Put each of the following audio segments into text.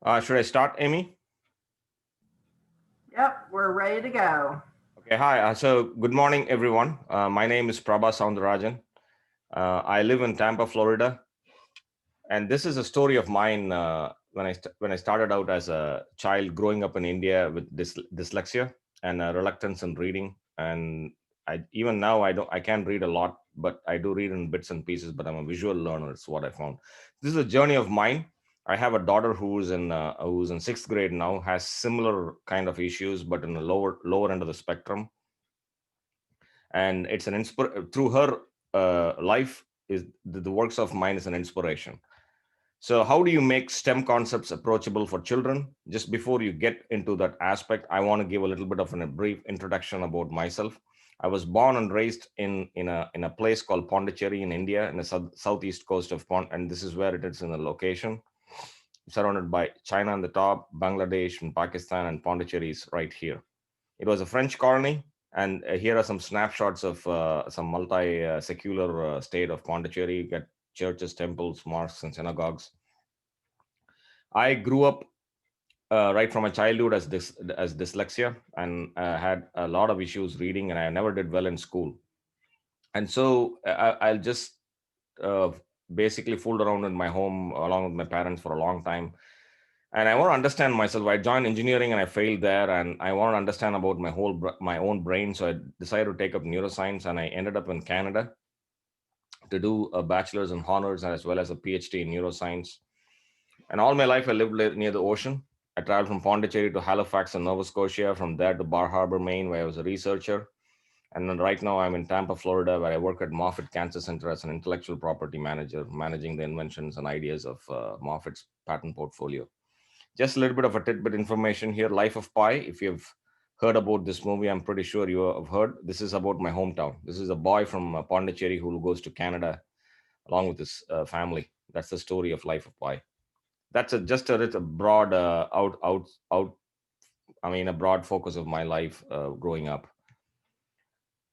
Should I start, Amy? Yep, we're ready to go. Okay, hi. So, good morning, everyone. My name is Prabha Soundarajan. I live in Tampa, Florida, and this is a story of mine. When I started out as a child, growing up in India with dyslexia and reluctance in reading, and even now I can't read a lot, but I do read in bits and pieces. But I'm a visual learner. It's what I found. This is a journey of mine. I have a daughter who's in sixth grade now, has similar kind of issues, but in the lower end of the spectrum, and it's through her life is the works of mine is an inspiration. So how do you make STEM concepts approachable for children? Just before you get into that aspect, I want to give a little bit of a brief introduction about myself. I was born and raised in a place called Pondicherry in India, in the southeast coast of Pond, and this is where it is in the location, surrounded by China on the top, Bangladesh and Pakistan, and Pondicherry is right here. It was a French colony, and here are some snapshots of some multi-secular state of Pondicherry. You get churches, temples, mosques, and synagogues. I grew up right from my childhood as dyslexia, and had a lot of issues reading, and I never did well in school. And so I'll just uh, basically fooled around in my home along with my parents for a long time, and I want to understand myself. I joined engineering and I failed there, and I want to understand about my own brain. So I decided to take up neuroscience, and I ended up in Canada to do a bachelor's in honors as well as a PhD in neuroscience. And all my life I lived near the ocean. I traveled from Pondicherry to Halifax in Nova Scotia, from there to Bar Harbor, Maine, where I was a researcher. And then right now I'm in Tampa, Florida, where I work at Moffitt Cancer Center as an intellectual property manager, managing the inventions and ideas of Moffitt's patent portfolio. Just a little bit of a tidbit information here. Life of Pi. If you've heard about this movie, I'm pretty sure you have heard. This is about my hometown. This is a boy from Pondicherry who goes to Canada along with his family. That's the story of Life of Pi. That's it's a broad out. I mean, a broad focus of my life growing up.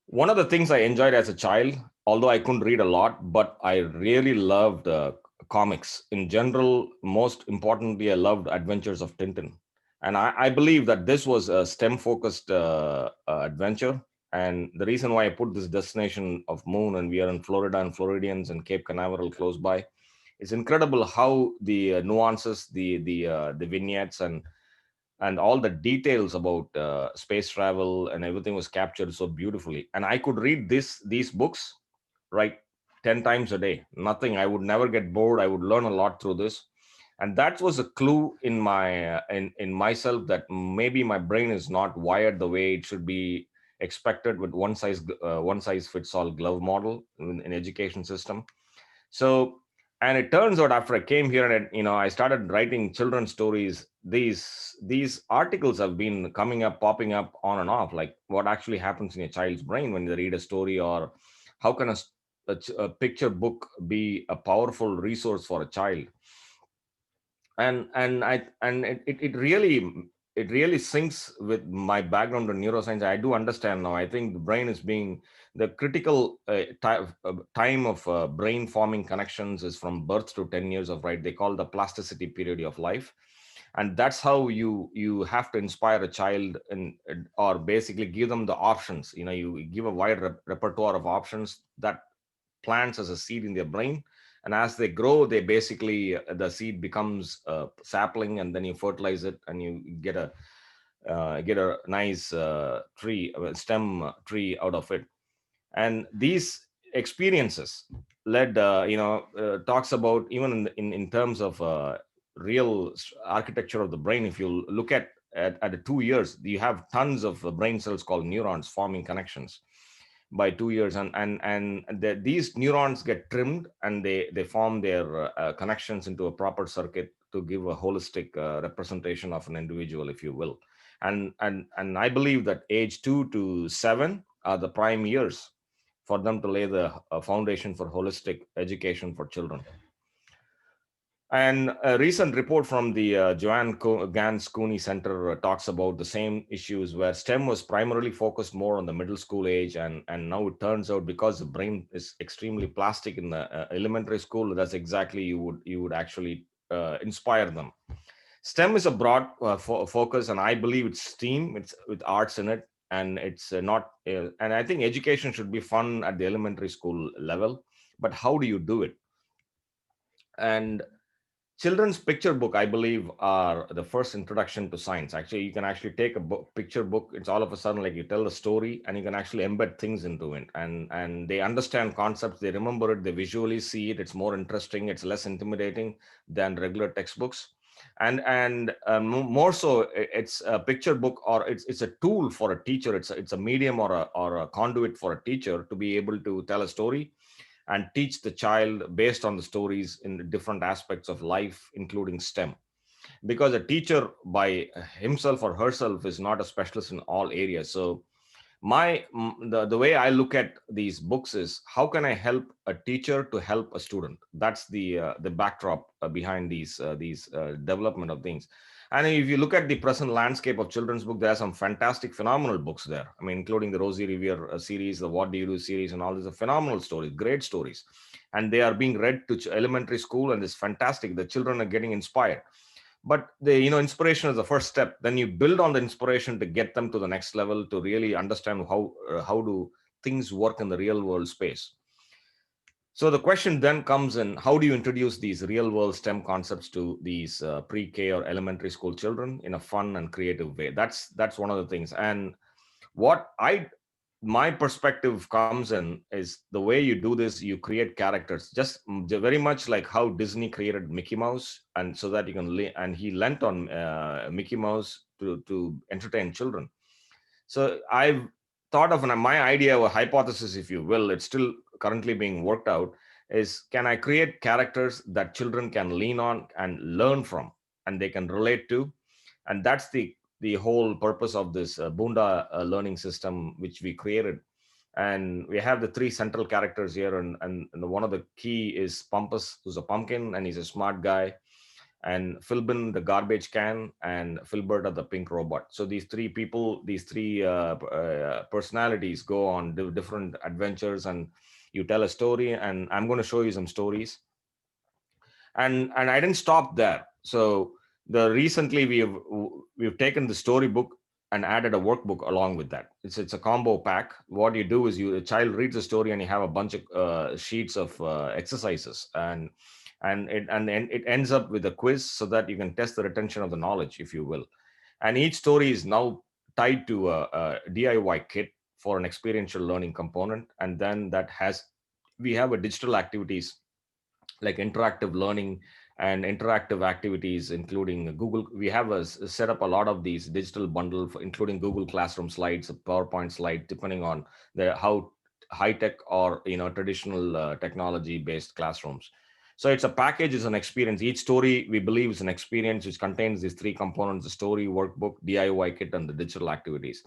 One of the things I enjoyed as a child, although I couldn't read a lot, but I really loved comics in general. Most importantly, I loved Adventures of Tintin, and I believe that this was a STEM focused adventure. And the reason why I put this destination of moon, and we are in Florida and Floridians and Cape Canaveral close by, it's incredible how the nuances, the vignettes, and all the details about space travel and everything was captured so beautifully. And I could read these books right 10 times a day. Nothing. I would never get bored. I would learn a lot through this. And that was a clue in in myself that maybe my brain is not wired the way it should be expected with one size fits all glove model in education system. So, and it turns out after I came here and I started writing children's stories, these articles have been coming up, popping up on and off, like what actually happens in your child's brain when they read a story, or how can a picture book be a powerful resource for a child. And it really syncs with my background in neuroscience. I do understand now. I think the brain is being the critical time of brain forming connections is from birth to 10 years of, right, they call the plasticity period of life. And that's how you have to inspire a child, or basically give them the options. You give a wide repertoire of options that plants as a seed in their brain. And as they grow, they basically the seed becomes a sapling, and then you fertilize it and you get a nice tree, a stem tree out of it. And these experiences led talks about, even in terms of real architecture of the brain. If you look at the 2 years, you have tons of brain cells called neurons forming connections by 2 years. And these neurons get trimmed, and they form their connections into a proper circuit to give a holistic representation of an individual, if you will. And I believe that age 2 to 7 are the prime years for them to lay the foundation for holistic education for children. And a recent report from the Gans Cooney Center talks about the same issues, where STEM was primarily focused more on the middle school age, and now it turns out, because the brain is extremely plastic in the elementary school, that's exactly you would actually inspire them. STEM is a broad focus, and I believe it's STEAM. It's with arts in it, and it's not. And I think education should be fun at the elementary school level. But how do you do it? And children's picture book, I believe, are the first introduction to science. Actually, you can actually take a picture book. It's all of a sudden like you tell the story, and you can actually embed things into it, and they understand concepts, they remember it, they visually see it. It's more interesting. It's less intimidating than regular textbooks, and more so, it's a picture book, or it's a tool for a teacher. It's a medium or a conduit for a teacher to be able to tell a story and teach the child based on the stories in the different aspects of life, including STEM. Because a teacher by himself or herself is not a specialist in all areas. So the way I look at these books is, how can I help a teacher to help a student? That's the backdrop behind these development of things. And if you look at the present landscape of children's book, there are some fantastic, phenomenal books there. I mean, including the Rosie Revere series, the What Do You Do series, and all these are phenomenal stories, great stories, and they are being read to elementary school, and it's fantastic. The children are getting inspired. But inspiration is the first step. Then you build on the inspiration to get them to the next level, to really understand how do things work in the real world space. So the question then comes in, how do you introduce these real world STEM concepts to these pre-K or elementary school children in a fun and creative way? That's one of the things. And what I my perspective comes in is, the way you do this, you create characters, just very much like how Disney created Mickey Mouse, and so that you can and he lent on Mickey Mouse to entertain children. So I've thought of my idea or hypothesis, if you will, it's still currently being worked out, is, can I create characters that children can lean on and learn from, and they can relate to? And that's the whole purpose of this Boon-dah learning system, which we created. And we have the three central characters here, and one of the key is Pumpus, who's a pumpkin, and he's a smart guy, and Philbin, the garbage can, and Filberta, the pink robot. So these three people, these three personalities go on different adventures, and you tell a story, and I'm going to show you some stories. And I didn't stop there. So the recently we've taken the storybook and added a workbook along with that. It's a combo pack. What you do is, a child reads the story, and you have a bunch of sheets of exercises, and it ends up with a quiz, so that you can test the retention of the knowledge, if you will. And each story is now tied to a DIY kit for an experiential learning component, and then we have a digital activities like interactive learning and interactive activities, including Google. We have set up a lot of these digital bundle, including Google Classroom slides, a PowerPoint slide, depending on how high tech or traditional technology based classrooms. So it's a package, is an experience. Each story, we believe, is an experience which contains these three components: the story, workbook, DIY kit, and the digital activities.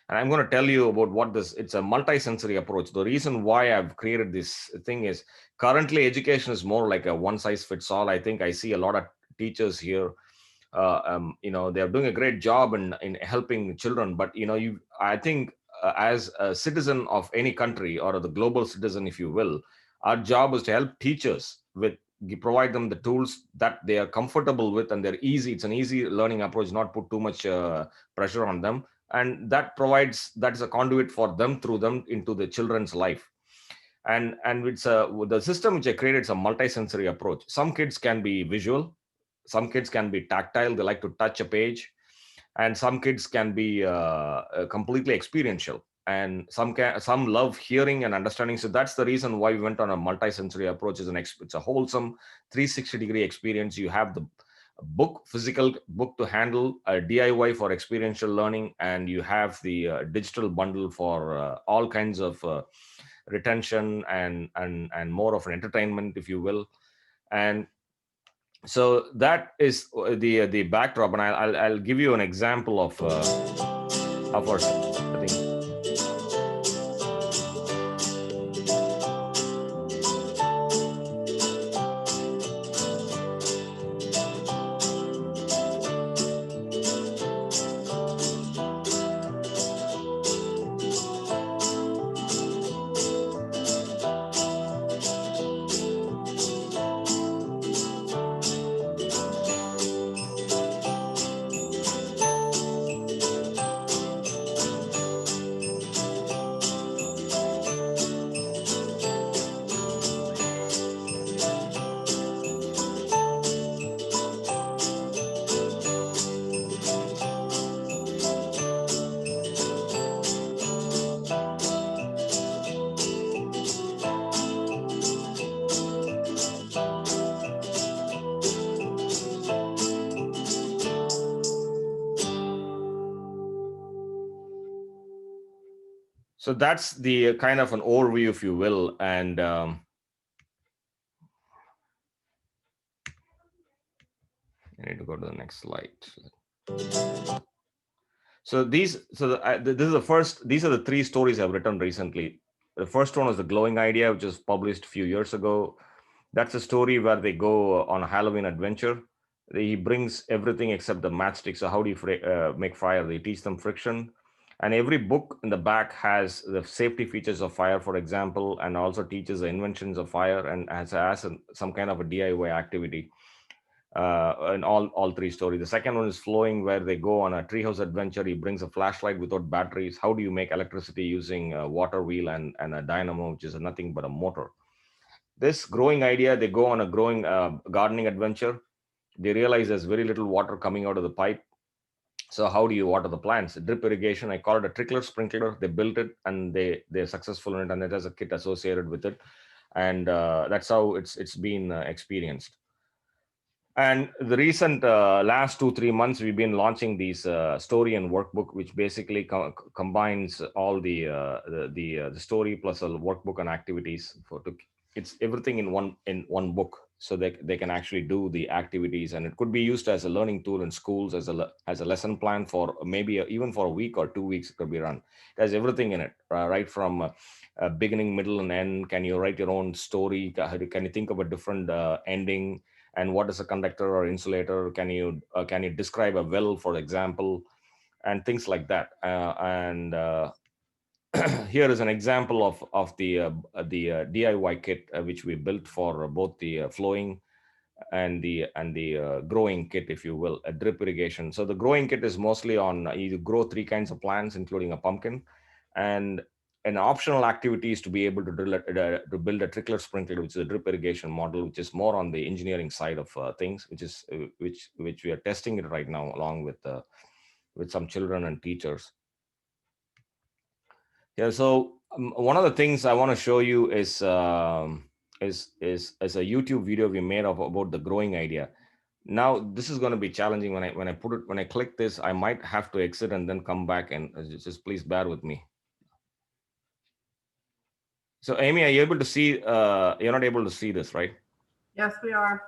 And I'm going to tell you about what this. It's a multi-sensory approach. The reason why I've created this thing is, currently education is more like a one size fits all. I think I see a lot of teachers here, they're doing a great job in helping children, but I think as a citizen of any country, or the global citizen, if you will, our job is to help teachers with provide them the tools that they are comfortable with, and it's an easy learning approach, not put too much pressure on them, and that is a conduit for them, through them, into the children's life. And the system which I created is a multi-sensory approach. Some kids can be visual, some kids can be tactile, they like to touch a page, and some kids can be completely experiential, and some love hearing and understanding. So that's the reason why we went on a multi-sensory approach. It's a wholesome 360-degree experience. You have the physical book to handle, a DIY for experiential learning, and you have the digital bundle for all kinds of retention and more of an entertainment, if you will. And so that is the backdrop, and I'll give you an example of our, I think. So that's the kind of an overview, if you will. And I need to go to the next slide. So this is the first. These are the three stories I've written recently. The first one was the glowing idea, which was published a few years ago. That's a story where they go on a Halloween adventure. He brings everything except the matchstick. So how do you make fire? They teach them friction, and every book in the back has the safety features of fire, for example, and also teaches the inventions of fire and has some kind of a DIY activity in all three stories. The second one is flowing, where they go on a treehouse adventure. He brings a flashlight without batteries. How do you make electricity using a water wheel and a dynamo, which is nothing but a motor? This growing idea, they go on a growing gardening adventure. They realize there's very little water coming out of the pipe. So how do you water the plants? Drip irrigation. I call it a trickler sprinkler. They built it and they're successful in it, and it has a kit associated with it, and that's how it's been experienced. And the recent last 2 3 months, we've been launching these story and workbook, which basically combines all the story plus a workbook and activities it's everything in one book, so they can actually do the activities, and it could be used as a learning tool in schools as a lesson plan for maybe even for a week or 2 weeks. It could be run. It has everything in it, right from beginning, middle, and end. Can you write your own story? Can you think of a different ending? And what is a conductor or insulator? Can you describe a well, for example, and things like that? And Here is an example of the DIY kit, which we built for both the flowing and the growing kit, if you will, a drip irrigation. So the growing kit is mostly on you grow three kinds of plants, including a pumpkin, and an optional activity is to be able to build a trickler sprinkler, which is a drip irrigation model, which is more on the engineering side of things, which we are testing it right now, along with some children and teachers. Yeah. So one of the things I want to show you is a YouTube video we made about the growing idea. Now this is going to be challenging. When I click this, I might have to exit and then come back, and just please bear with me. So Amy, are you able to see? You're not able to see this, right? Yes, we are.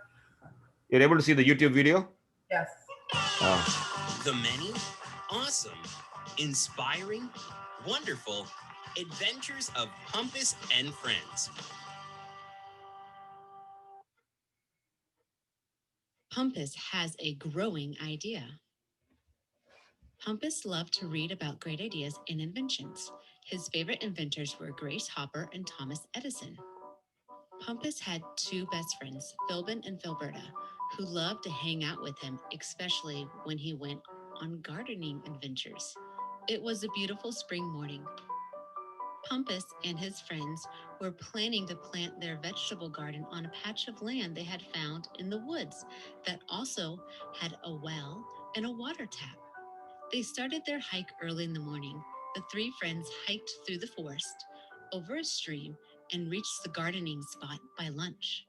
You're able to see the YouTube video? Yes. The many, awesome, inspiring, wonderful adventures of Pumpus and Friends. Pumpus has a growing idea. Pumpus loved to read about great ideas and inventions. His favorite inventors were Grace Hopper and Thomas Edison. Pumpus had two best friends, Philbin and Philberta, who loved to hang out with him, especially when he went on gardening adventures. It was a beautiful spring morning. Pumpus and his friends were planning to plant their vegetable garden on a patch of land they had found in the woods that also had a well and a water tap. They started their hike early in the morning. The three friends hiked through the forest, over a stream, and reached the gardening spot by lunch.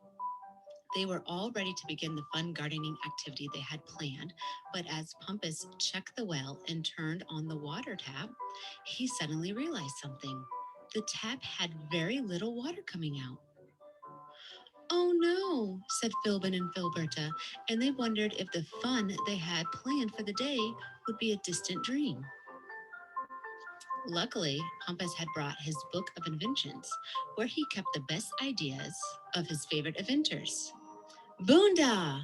They were all ready to begin the fun gardening activity they had planned, but as Pumpus checked the well and turned on the water tap, he suddenly realized something. The tap had very little water coming out. Oh no, said Philbin and Philberta, and they wondered if the fun they had planned for the day would be a distant dream. Luckily, Pumpus had brought his book of inventions, where he kept the best ideas of his favorite inventors. Boon-dah!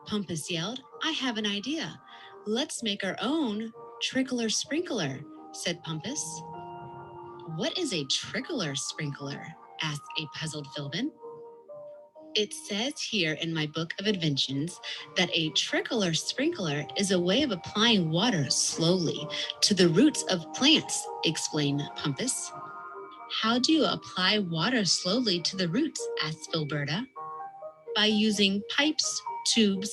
Pumpus yelled, I have an idea. Let's make our own trickler sprinkler, said Pumpus. What is a trickler sprinkler? Asked a puzzled Philbin. It says here in my book of inventions that a trickler sprinkler is a way of applying water slowly to the roots of plants, explained Pumpus. How do you apply water slowly to the roots? Asked Philberta. By using pipes, tubes,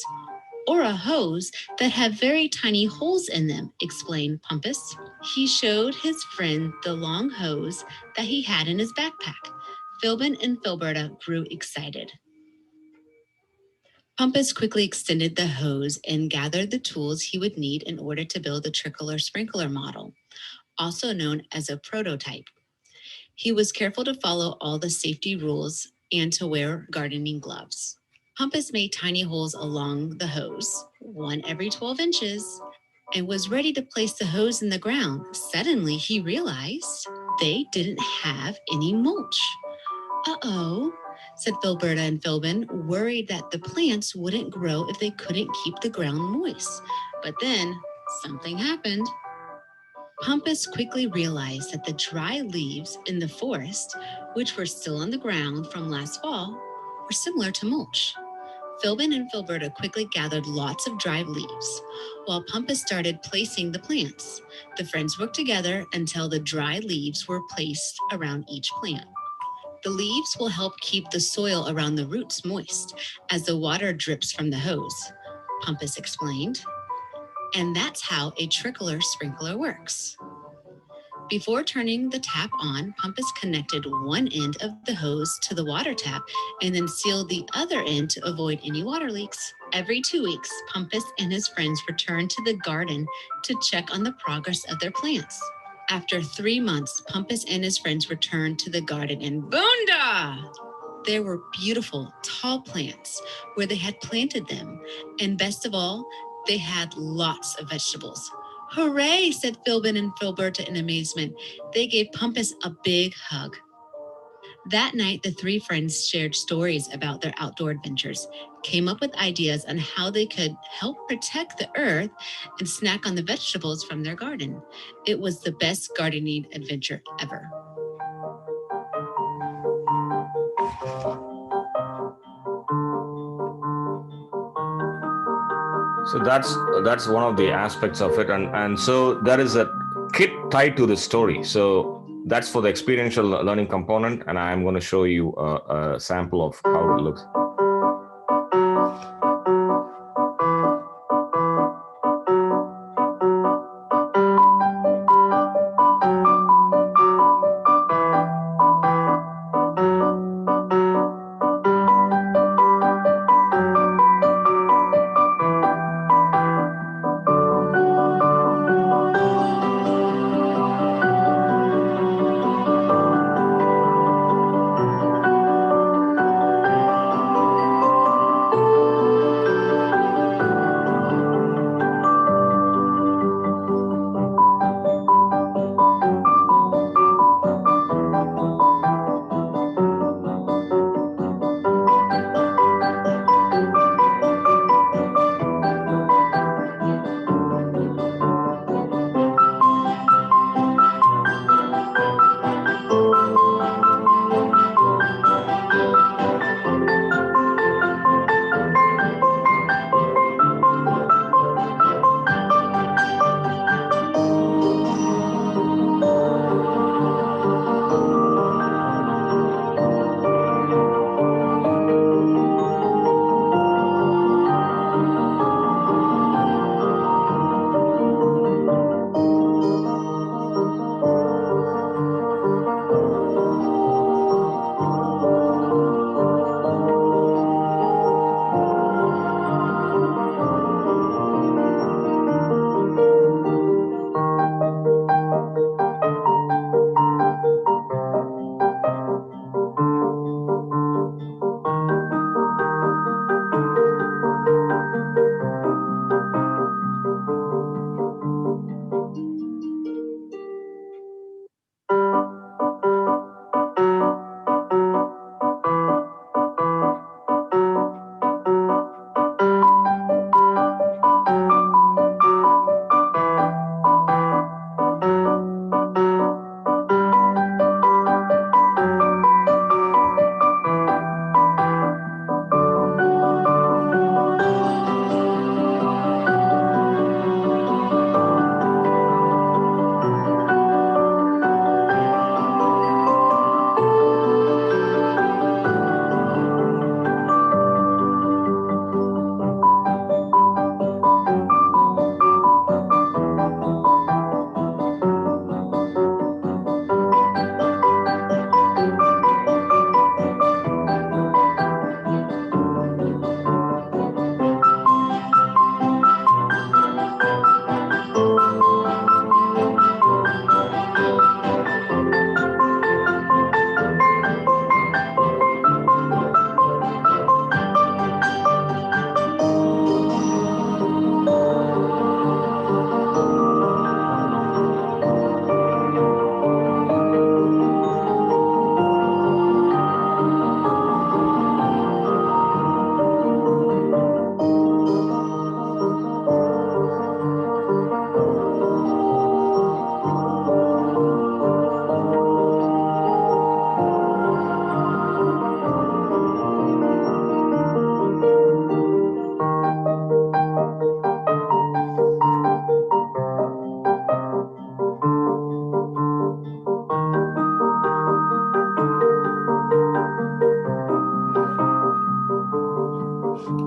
or a hose that have very tiny holes in them, explained Pumpus. He showed his friend the long hose that he had in his backpack. Philbin and Philberta grew excited. Pumpus quickly extended the hose and gathered the tools he would need in order to build the trickler sprinkler model, also known as a prototype. He was careful to follow all the safety rules and to wear gardening gloves. Pumpus made tiny holes along the hose, one every 12 inches, and was ready to place the hose in the ground. Suddenly, he realized they didn't have any mulch. Uh-oh, said Filberta and Philbin, worried that the plants wouldn't grow if they couldn't keep the ground moist. But then something happened. Pumpus quickly realized that the dry leaves in the forest, which were still on the ground from last fall, were similar to mulch. Philbin and Filberta quickly gathered lots of dried leaves, while Pumpus started placing the plants. The friends worked together until the dry leaves were placed around each plant. The leaves will help keep the soil around the roots moist as the water drips from the hose, Pumpus explained. And that's how a trickler sprinkler works. Before turning the tap on, Pumpus connected one end of the hose to the water tap and then sealed the other end to avoid any water leaks. Every 2 weeks, Pumpus and his friends returned to the garden to check on the progress of their plants. After 3 months, Pumpus and his friends returned to the garden in Boon-dah. There were beautiful, tall plants where they had planted them. And best of all, they had lots of vegetables. Hooray, said Philbin and Filberta in amazement. They gave Pumpus a big hug. That night, the three friends shared stories about their outdoor adventures, came up with ideas on how they could help protect the earth, and snack on the vegetables from their garden. It was the best gardening adventure ever. So that's one of the aspects of it, and so there is a kit tied to the story. So that's for the experiential learning component, and I'm going to show you a sample of how it looks.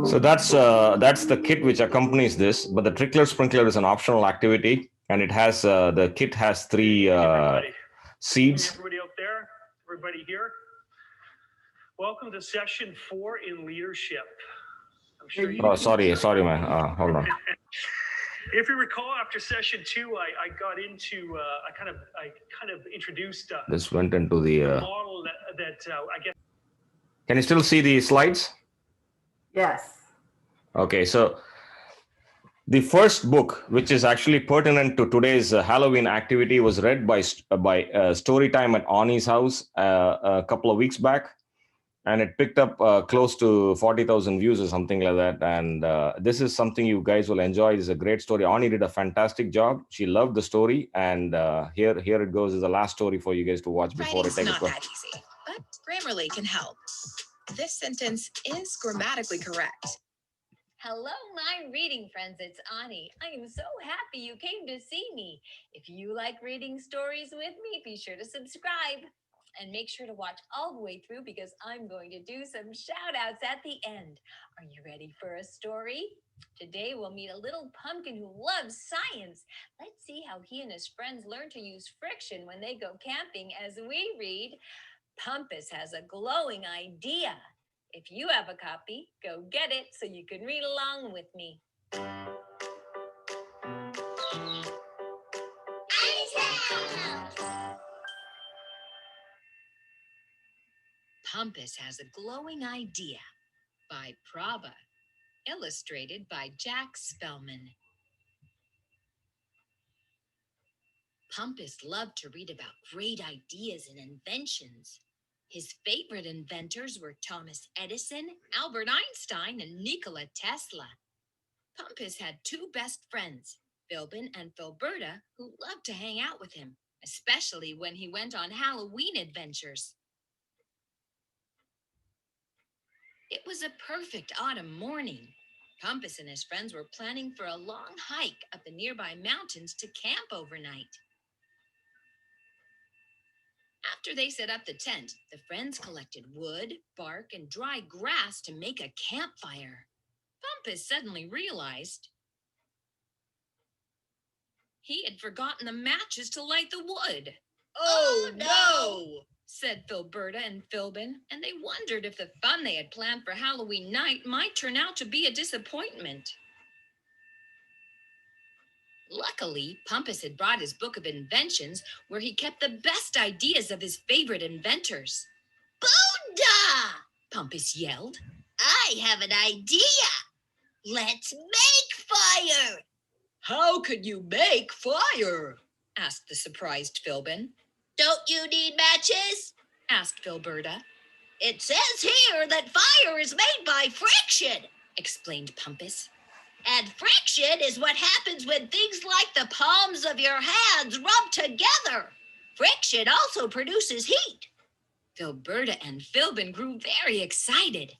So that's the kit which accompanies this. But the trickler sprinkler is an optional activity, and it has the kit has three seeds. Everybody out there, everybody here. Welcome to session 4 in leadership. I'm sure you. Oh, sorry, man. Hold on. If you recall, after session 2, I got into I kind of introduced This went into the model that I guess. Can you still see the slides? Yes. Okay, so the first book, which is actually pertinent to today's Halloween activity, was read by Storytime at Ani's house a couple of weeks back, and it picked up close to 40,000 views or something like that. And this is something you guys will enjoy. It's a great story. Ani did a fantastic job. She loved the story, and here it goes. Is the last story for you guys to watch before I Writing's take a not break. that easy, but Grammarly can help. This sentence is grammatically correct. Hello, my reading friends. It's Ani. I am so happy you came to see me. If you like reading stories with me, be sure to subscribe and make sure to watch all the way through because I'm going to do some shout outs at the end. Are you ready for a story? Today we'll meet a little pumpkin who loves science. Let's see how he and his friends learn to use friction when they go camping as we read Pumpus Has a Glowing Idea. If you have a copy, go get it so you can read along with me. Pumpus Has a Glowing Idea by Prabha, illustrated by Jack Spellman. Pumpus loved to read about great ideas and inventions. His favorite inventors were Thomas Edison, Albert Einstein, and Nikola Tesla. Pumpus had two best friends, Philbin and Filberta, who loved to hang out with him, especially when he went on Halloween adventures. It was a perfect autumn morning. Pumpus and his friends were planning for a long hike up the nearby mountains to camp overnight. After they set up the tent, the friends collected wood, bark, and dry grass to make a campfire. Pumpus suddenly realized he had forgotten the matches to light the wood. Oh, no! Said Filberta and Philbin, and they wondered if the fun they had planned for Halloween night might turn out to be a disappointment. Luckily, Pumpus had brought his book of inventions where he kept the best ideas of his favorite inventors. Boon-dah! Pumpus yelled. I have an idea. Let's make fire. How could you make fire? Asked the surprised Philbin. Don't you need matches? Asked Filberta. It says here that fire is made by friction, Explained Pumpus. and friction is what happens when things like the palms of your hands rub together. Friction also produces heat. Filberta and Philbin grew very excited.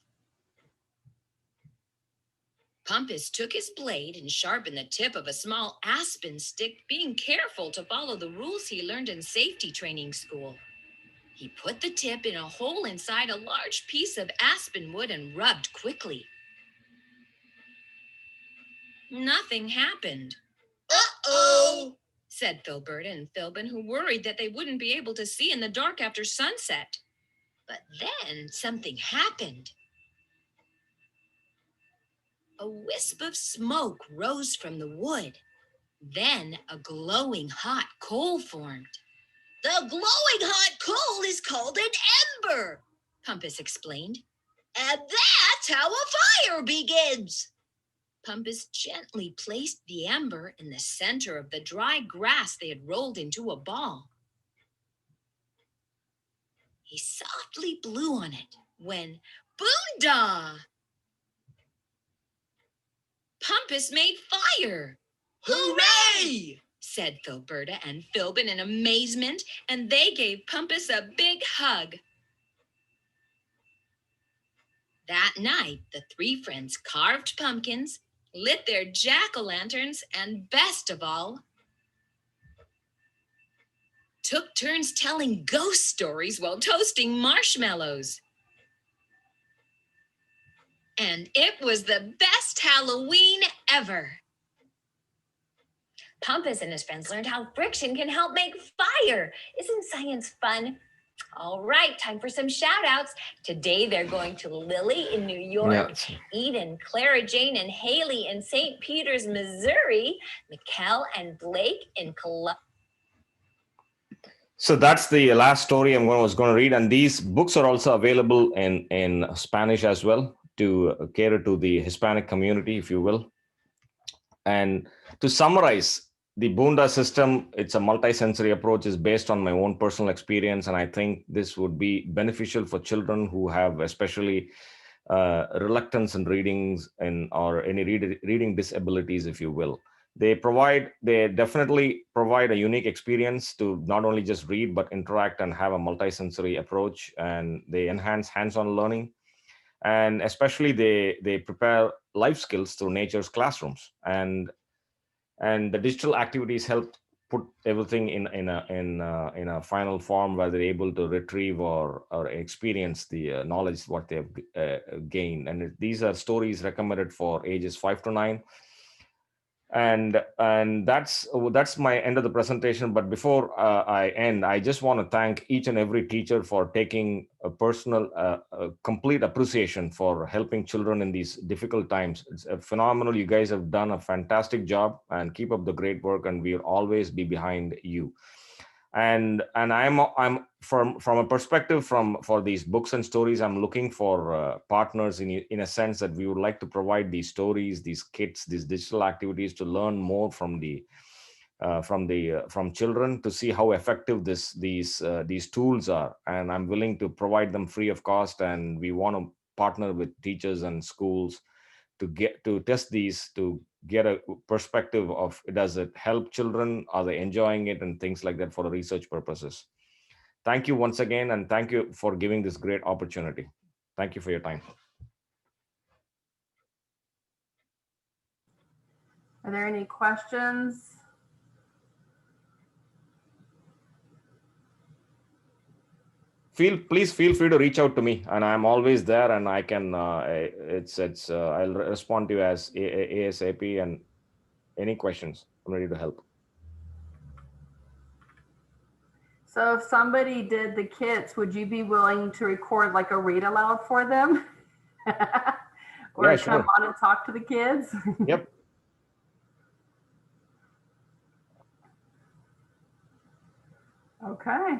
Pumpus took his blade and sharpened the tip of a small aspen stick, being careful to follow the rules he learned in safety training school. He put the tip in a hole inside a large piece of aspen wood and rubbed quickly. Nothing happened, Uh-oh! said Filberta and Philbin, who worried that they wouldn't be able to see in the dark after sunset. But then something happened. A wisp of smoke rose from the wood. Then a glowing hot coal formed. The glowing hot coal is called an ember, Pumpus explained. and that's how a fire begins. Pumpus gently placed the ember in the center of the dry grass they had rolled into a ball. He softly blew on it when, Boon-dah! Pumpus made fire! Hooray! Said Filberta and Philbin in amazement, and they gave Pumpus a big hug. That night, the three friends carved pumpkins, lit their jack-o'-lanterns, and best of all, took turns telling ghost stories while toasting marshmallows. And it was the best Halloween ever. Pumpus and his friends learned how friction can help make fire. Isn't science fun? All right, time for some shout outs. Today they're going to Lily in New York, Eden, Clara Jane, and Haley in St. Peters, Missouri, Mikkel and Blake in Columbia. So that's the last story was going to read, and these books are also available in Spanish as well to cater to the Hispanic community, if you will. And to summarize, the Boon-dah system, it's a multi-sensory approach, is based on my own personal experience, and I think this would be beneficial for children who have especially reluctance in readings or any reading disabilities, if you will. They definitely provide a unique experience to not only just read, but interact and have a multi-sensory approach, and they enhance hands-on learning. And especially they prepare life skills through nature's classrooms, and the digital activities help put everything in a final form where they're able to retrieve or experience the knowledge what they've gained. And these are stories recommended for ages 5 to 9. And that's my end of the presentation. But before I end, I just want to thank each and every teacher for taking a personal complete appreciation for helping children in these difficult times. It's phenomenal. You guys have done a fantastic job, and keep up the great work, and we'll always be behind you. And I'm from a perspective for these books and stories, I'm looking for partners in a sense that we would like to provide these stories, these kits, these digital activities to learn more from children, to see how effective these tools are. And I'm willing to provide them free of cost, and we want to partner with teachers and schools to test these, to get a perspective of, does it help children, are they enjoying it, and things like that for research purposes. Thank you once again, and thank you for giving this great opportunity. Thank you for your time. Are there any questions? Please feel free to reach out to me, and I'm always there, and I can I'll respond to you as ASAP, and any questions, I'm ready to help. So if somebody did the kits, would you be willing to record like a read aloud for them? Or Yeah, come sure. on and talk to the kids? Yep. Okay.